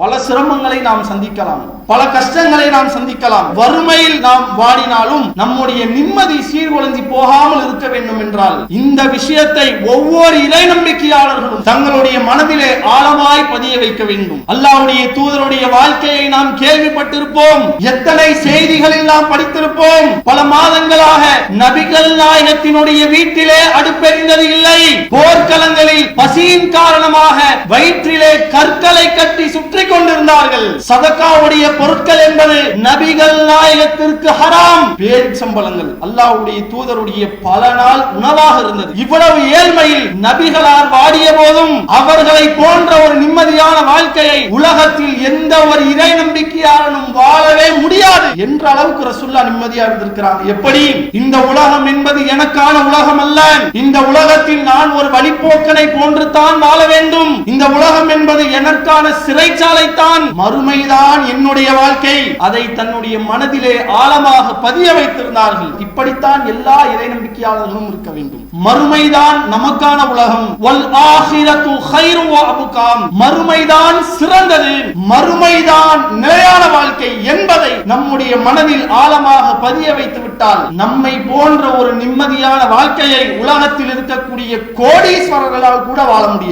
பல சிரமங்களை நாம் சந்திக்கலாம், பல கஷ்டங்களை நாம் சந்திக்கலாம். வறுமையில் நாம் வாடினாலும் நம்முடைய நிம்மதி சீர்குலைந்து போகாமல் இருக்க வேண்டும் என்றால் இந்த விஷயத்தை ஒவ்வொரு இறை நம்பிக்கையாளர்களும் தங்களுடைய மனதிலே ஆழமாய் பதிய வைக்க வேண்டும். அல்லாஹ்வுடைய தூதருடைய வாழ்க்கையை நாம் கேள்விப்பட்டிருப்போம், எத்தனை செய்திகளில் நாம் படித்திருப்போம். பல மாதங்களாக நபிகள் நாயகத்தினுடைய வீட்டிலே அடுப்பெரிந்தது இல்லை. போர்க்களங்களில் பசியின் காரணமாக வயிற்றிலே கற்களை கட்டி சுற்றி கொண்டிருந்தார்கள். சதகாவுடைய பொருட்கள் என்பது நபிகள் நாயகத்திற்கு ஹராம். பேரிச்சம்பழங்கள் அல்லாஹ்வுடைய தூதருடைய பல நாள் உணவாக இருந்தது. இவ்வளவு ஏழ்மையில் நபிகளார் வாடிய போதும் அவர்களை போன்ற ஒரு நிம்மதியான வாழ்க்கையை உலகத்தில் எந்த ஒரு இறை நம்பிக்கையாளனும் வாழவே முடியாது என்ற அளவுக்கு ரசூலுல்லாஹ் நிம்மதியா இருந்திருக்கிறார். எப்படி? இந்த உலகம் என்பது எனக்கான உலகம் அல்ல, இந்த உலகத்தில் நான் ஒரு வழிப்போக்கனை போன்று தான் வாழ வேண்டும். இந்த உலகம் என்பது எனக்கான சிறைச்சாலை தான், மறுமைதான் என்னுடைய வாழ்க்கை. அதை தன்னுடைய மனதிலே ஆழமாக பதிய வைத்திருந்தார்கள். இப்படித்தான் எல்லா இறை நம்பிக்கையாளர்களும் இருக்க வேண்டும். மறுமைதான் நமக்கான உலகம். வல் ஆகிரத்து கைரு வ அப்காம், மறுமைதான் சிறந்தது, மறுமைதான் நிலையான வாழ்க்கை என்பதை நம்முடைய மனதில் ஆழமாக பதிய வைத்து விட்டால் நம்மை போன்ற ஒரு நிம்மதியான வாழ்க்கையை உலகத்தில் இருக்கக்கூடிய கோடீஸ்வரர்களால் கூட வாழ முடியாது.